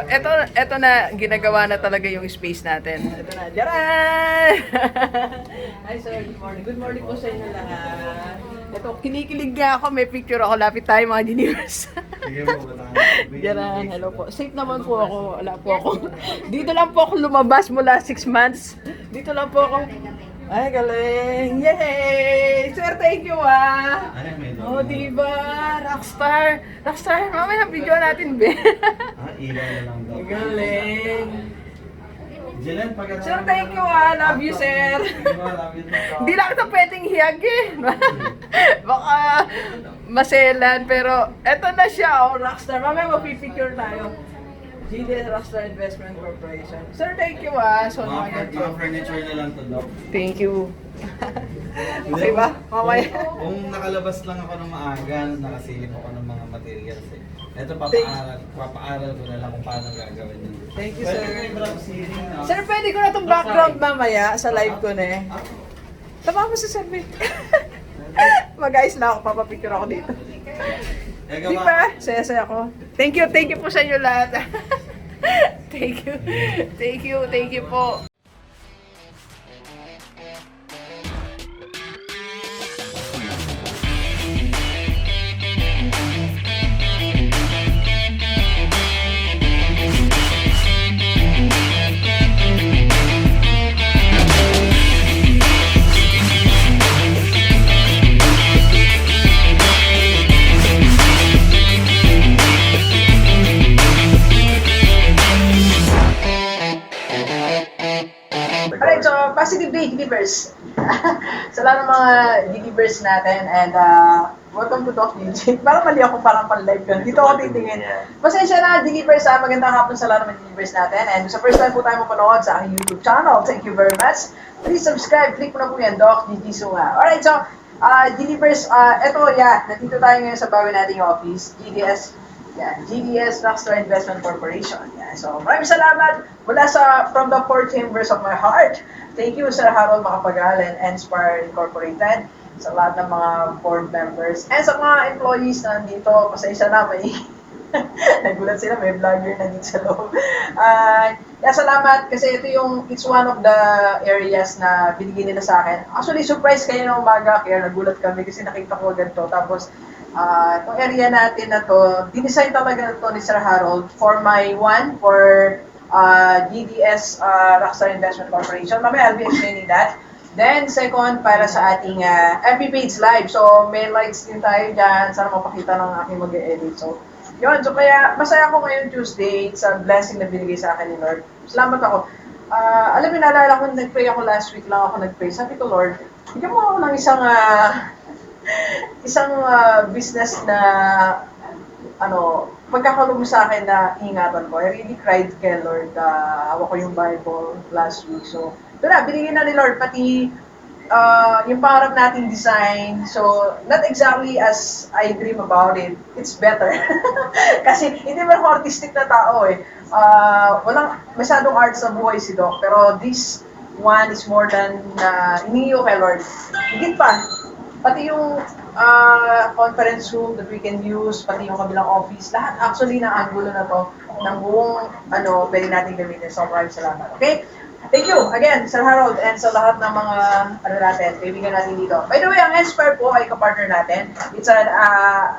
Ito na, ginagawa na talaga yung space natin. Ito na, Jaran! Hi sir, good morning. Good morning po sa inyo lahat. Ito, kinikilig nga ako, may picture ako, lapit tayo mga Genius. Jaran, hello po. Safe naman po ako, wala po ako. Dito lang po ako lumabas mula 6 months. Dito lang po ako. Ay, galing! Yay! Sir, thank you ah! Oh, diba? Rockstar! Rockstar, mamaya video natin, be. Ilaw na lang daw. Galing! Jelen, Sir, thank you ah! Love you, sir! Hindi lang kita pwedeng hiyag eh. Baka maselan, pero eto na siya, oh, Rockstar. Mamaya mapipicture tayo. GDS Rockstar Investment Corporation. Sir, thank you ah. So, Mga furniture na lang to daw. thank you. Okay ba? Mamaya. Kung nakalabas lang ako ng maaga, nakasilip ako ng mga materials eh. Ito, papaaral ko na lang kung paano gagawin yun. Thank you, sir. Pwede ko yung wrap sealing na. Sir, pwede ko na itong background mamaya sa live ko na eh. Tama mo sa survey. Mag-ayos lang ako, papapicture ako dito. Di ba? Saya-saya ako. Thank you po sa inyo lahat. Thank you po. Alright, so positive day, Givers. Sa lahat ng mga Givers natin and welcome to Talk DJ. Parang mali ako, parang pan-live yun. Dito ako titingin. Pasensya na, Givers, magandang hapon sa lahat ng mga Givers natin. And sa first time po tayo mapanood sa aking YouTube channel, thank you very much. Please subscribe, click mo na po yan, Doc DJ Sunga. Alright, so Givers, nandito tayo ngayon sa bago nating office, GDS. Yan, GDS Rockstar Investment Corporation. Yan. So, maraming salamat mula from the four chambers of my heart. Thank you, Sir Harold Makapagalan and Spire Incorporated, sa lahat ng mga board members, and sa mga employees na nandito. Pasensya na, may nagulat sila, may vlogger na dito sa loob. Salamat kasi it's one of the areas na binigyan nila sa akin. Actually, surprise kayo ng umaga, kaya nagulat kami kasi nakita ko ganito. Tapos, itong area natin na to, dinesign talaga to ni Sir Harold for GDS Rockstar Investment Corporation. Mamaya I'll be explaining that. Then, second, para sa ating FB page live. So, may lights din tayo dyan. Sana mapakita ng aking mag-edit. So, yun. So, kaya masaya ako ngayon Tuesday. It's a blessing na binigay sa akin ni Lord. Salamat ako. Alam mo, naalala ko, nag-pray ako last week lang ako nag-pray. Sabi ko, Lord, bigyan mo ako ng isang business na pagkakalog mo sa akin na ingatan ko. I really cried kay Lord. Hawak ko yung Bible last week. So, binigyan na ni Lord pati yung pangarap nating design. So, not exactly as I dream about it. It's better. Kasi hindi man ako artistic na tao eh. Walang masyadong art sa buhay si Doc. Pero this one is more than iniyo kay Lord. Higit pa. Pati yung conference room that we can use, pati yung kabilang office, lahat actually ng angulo na to, ng buong pwede natin gamitin. So, maraming salamat. Okay? Thank you again, Sir Harold, and sa lahat ng mga kaibigan natin dito. By the way, ang Inspire po ay kapartner natin. It's an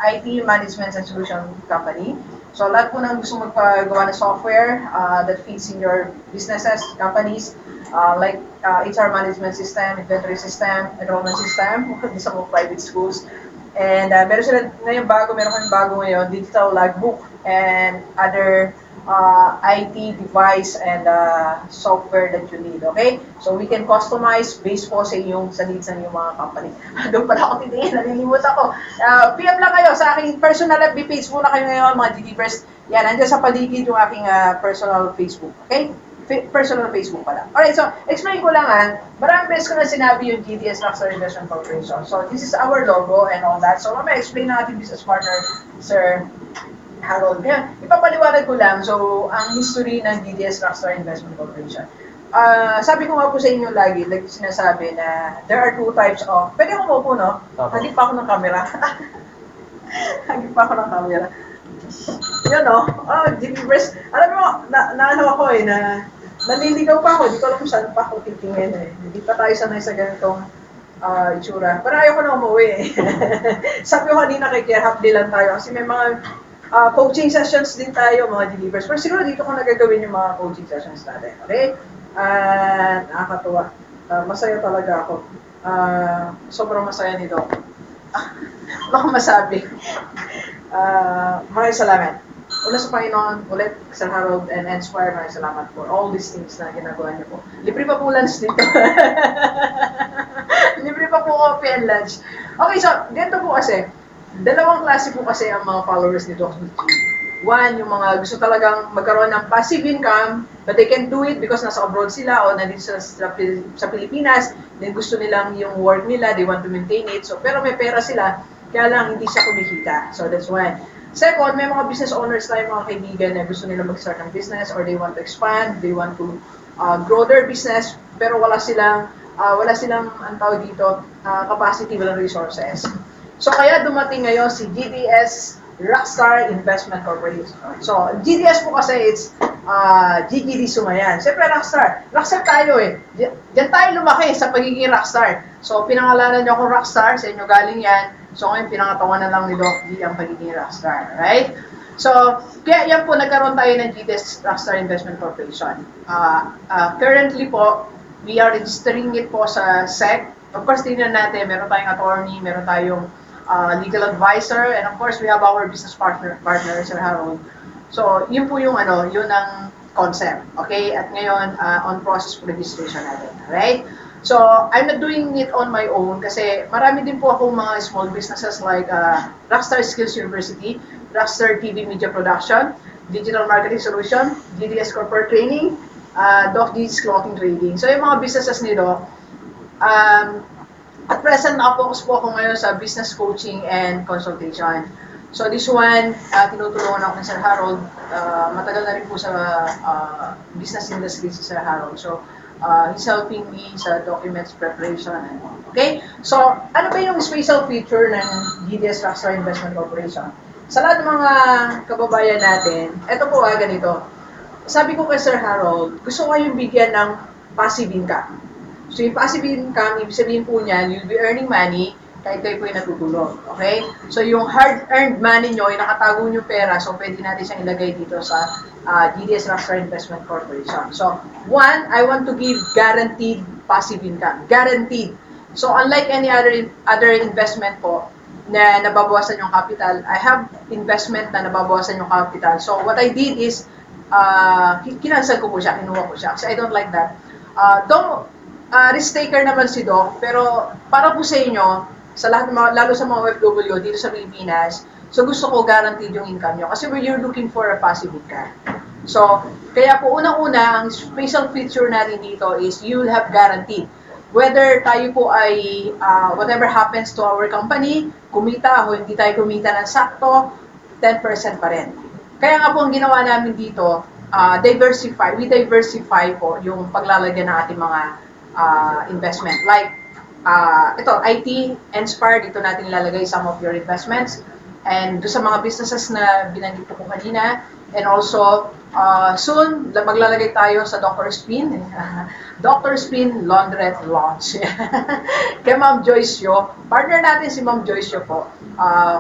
IT management and solution company. So, lahat po ng gusto magpagawa ng software that fits in your businesses, companies, like HR management system, inventory system, enrollment system, sa mga private schools. And meron kami bago ngayon, digital logbook and other IT device and software that you need, okay? So we can customize based po sa needs ng mga company. Doon pala ako titingin, nalilimot ako. PM lang kayo sa aking personal FB page muna kayo ngayon, mga GDPers. Yan, nandiyan sa paligid yung aking personal Facebook, okay? Personal Facebook pala. Alright, so explain ko lang maraming beses ko na sinabi yung GDS Rockstar Investment Corporation. So this is our logo and all that. So mamaya explain natin business partner, Sir Harold. Kaya ipapaliwanag ko lang, so ang history ng GDS Rockstar Investment Corporation. Sabi ko nga po sa inyo lagi, like sinasabi na there are two types of, pwede ako maupo, no? Hagip pa ako ng camera. Hagip pa ako ng camera. Yun, no? Delivers. Alam mo, naano ako eh, naliligaw pa ako. Di ko alam kung saan pa ako titingin eh. Hindi pa tayo sanay sa ganitong itsura. Pero ayoko na umuwi eh. Sabi ko kanina kay Kier, half day lang tayo. Kasi may mga coaching sessions din tayo, mga delivers. Pero siguro dito ko nagagawin yung mga coaching sessions natin. Okay? Nakakatuwa. Masaya talaga ako. Sobrang masaya nito. Baka masabi. Maraming salamat. Una sa Panginoon, ulit, Sir Harold and Squire, maraming salamat for all these things na ginagawa niyo po. Libre pa po lunch dito. Libre pa po coffee and lunch. Okay, so, dito po kasi, dalawang klase po kasi ang mga followers ni Doc Michi. One, yung mga gusto talagang magkaroon ng passive income, but they can do it because nasa abroad sila o nandito sa Pilipinas, then gusto nilang yung work nila, they want to maintain it. So, pero may pera sila, kaya lang hindi siya kumikita. So, that's one. Second, may mga business owners tayo, mga kaibigan na gusto nila mag-start ng business or they want to expand, they want to grow their business, pero wala silang, ang tawag dito, capacity, walang resources. So, kaya dumating ngayon si GDS Rockstar Investment Corporation. So, GDS po kasi it's GGD Sumayan. Siyempre, Rockstar. Rockstar tayo eh. Diyan tayo lumaki sa pagiging Rockstar. So, pinangalanan niyo akong Rockstar. Sa inyo galing yan. So, ngayon, pinangatawan na lang ni Doc D ang pagiging Rockstar. Right? So, kaya yan po, nagkaroon tayo ng GDS Rockstar Investment Corporation. Currently po, we are registering it po sa SEC. Of course, tingnan natin, meron tayong attorney, meron tayong legal advisor, and of course, we have our business partner, Sir Harold. So, yun po yung yun ang concept. Okay? At ngayon, on process for registration natin. Right? So, I'm not doing it on my own kasi marami din po akong mga small businesses like Rockstar Skills University, Rockstar TV Media Production, Digital Marketing Solution, GDS Corporate Training, Doc D's Clothing Trading. So, yung mga businesses nito, at present, nakapokus po ako ngayon sa business coaching and consultation. So this one, tinutulungan ako ni Sir Harold. Matagal na rin po sa business industry si Sir Harold. So he's helping me sa documents preparation. Okay? So ano ba yung special feature ng GDS Rockstar Investment Corporation? Sa lahat ng mga kababayan natin, ito po ganito. Sabi ko kay Sir Harold, gusto ko kayong bigyan ng passive income. So yung passive income, ibig sabihin po niyan, you'll be earning money kahit kayo po yung natutulog. Okay? So yung hard-earned money nyo, yung nakatago nyo pera, so pwede natin siyang ilagay dito sa GDS Rockstar Investment Corporation. So, one, I want to give guaranteed passive income. Guaranteed. So unlike any other investment po, na nababawasan yung capital, I have investment na nababawasan yung capital. So what I did is, kinansel ko po siya, kinuha ko siya. Kasi I don't like that. Risk taker naman si Doc, pero para po sa inyo, sa lahat ng lalo sa mga OFW dito sa Pilipinas, so gusto ko guaranteed yung income nyo kasi you're looking for a passive income. So, kaya po unang-una, ang special feature natin dito is you will have guaranteed. Whether tayo po ay whatever happens to our company, kumita o hindi tayo kumita ng sakto, 10% pa rin. Kaya nga po ang ginawa namin dito, we diversify po yung paglalagyan ng ating mga investment. Like, ito, IT, Inspire, dito natin ilalagay some of your investments. And doon sa mga businesses na binanggit ko kanina. And also, soon, maglalagay tayo sa Dr. Spin. Dr. Spin Laundrette Launch. Kay Ma'am Joyce Yo. Partner natin si Ma'am Joyce Yo po.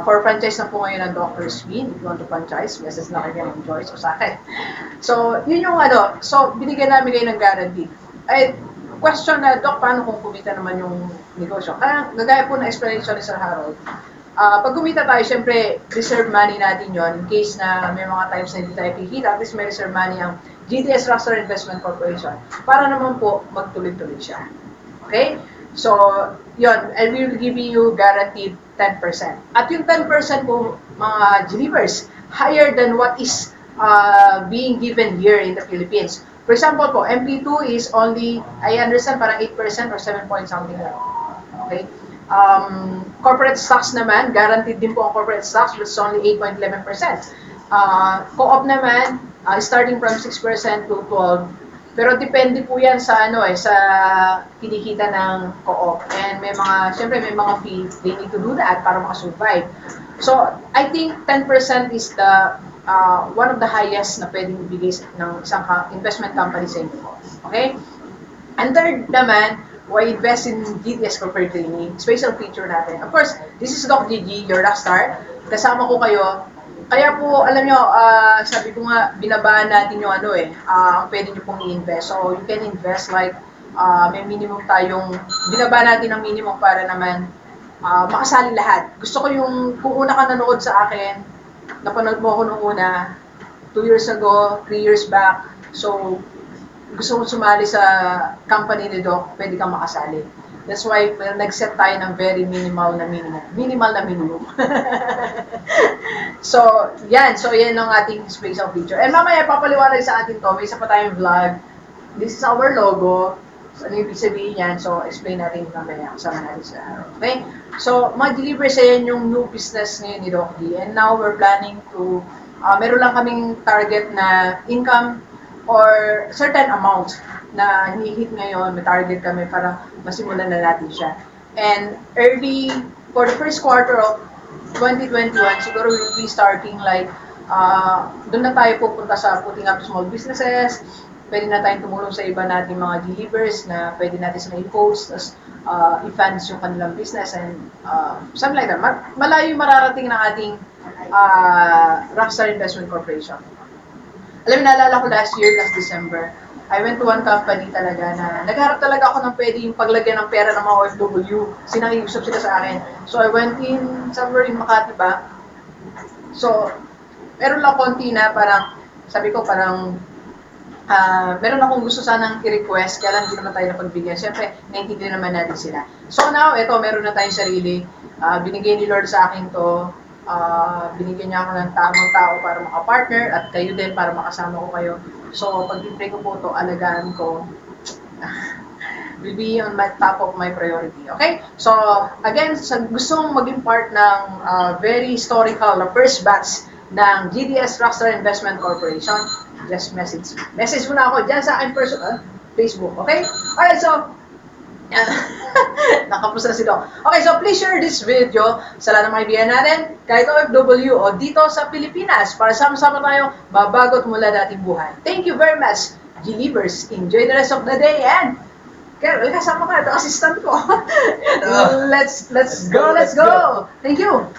For franchise na po ngayon ng Dr. Spin. If you want to franchise, message na kayo ng Joyce o sa akin. So, yun yung So, binigyan namin kayo ng guarantee. Question na, Doc, paano kung kumita naman yung negosyo? Kaya, gagaya po na explanation ni Sir Harold. Pag kumita tayo, syempre, reserve money natin yon in case na may mga times na hindi tayo kikita, at least may reserve money ang GDS Rockstar Investment Corporation para naman po magtuloy-tuloy siya. Okay? So, yon, and we will give you guaranteed 10%. At yung 10% po, mga believers, higher than what is being given here in the Philippines. For example po, MP2 is only, I understand, parang 8% or 7 point something lang. Okay? Corporate stocks naman, guaranteed din po ang corporate stocks, which is only 8.11%. Co-op naman, starting from 6% to 12%. Pero depende po yan sa sa kinikita ng co-op. And syempre may mga fee, they need to do that para makasurvive. So, I think 10% is the one of the highest na pwedeng ibigay ng isang investment company sa inyo. Okay? And third naman, why invest in GDS Corporate Training? Special feature natin. Of course, this is Doc Gigi, your rockstar. Kasama ko kayo. Kaya po, alam nyo, sabi ko nga, binabaan natin yung pwede nyo pong i-invest. So, you can invest like, may minimum tayong, binabaan natin ang minimum para naman makasali lahat. Gusto ko yung, kung una ka nanood sa akin, napanood mo ako nung una, 2 years ago, 3 years back. So, gusto mong sumali sa company ni Doc, pwede kang makasali. That's why nag-set tayo ng very minimal na minimum. Minimal na minimum. So, yan. So, yan ang ating special feature. And mamaya, papaliwanag sa atin to. May isa pa tayong vlog. This is our logo. So, ano yung ibig sabihin yan? So, explain natin mamaya. Kasama natin sa araw. Okay? So, mag-deliver sa yan yung new business ngayon ni Doc D. And now, we're planning to, meron lang kaming target na income or certain amount na hihit ngayon, may target kami para masimulan na natin siya. And early, for the first quarter of 2021, siguro we'll be starting like, doon na tayo pupunta sa putting up small businesses, pwede na tayong tumulong sa iba nating mga delivers na pwede natin sila i-post, tapos i-funds yung kanilang business and something like that. Malayo yung mararating ng ating Rockstar Investment Corporation. Alam mo, naalala ko last December, I went to one company talaga na nagharap talaga ako ng pwede yung paglagyan ng pera ng mga OFW. Sinakiusap sila sa akin. So, I went in somewhere in Makati ba. So, meron lang konti na parang, sabi ko parang, meron akong gusto sanang i-request, kaya lang hindi naman tayo napagbigyan. Siyempre, naintindihan naman natin sila. So now, eto, meron na tayong sarili. Binigay ni Lord sa akin to. Binigyan niya ako ng tamang tao para makapartner at kayo din para makasama ko kayo. So, pag-pray ko po to, alagaan ko. Will be on my top of my priority. Okay? So, again, sa gustong maging part ng very historical na first batch ng GDS Rockstar Investment Corporation, just message mo na ako dyan sa akin personal Facebook. Okay? Alright, so, nakapos na si Doc. Okay, so please share this video sa lahat ng mga kaibigan natin, kahit OFW o dito sa Pilipinas, para sama-sama tayo mabago at mula dating buhay. Thank you very much, G-Livers. Enjoy the rest of the day and Carol, kasama ka, ito assistant ko. Let's go. Thank you.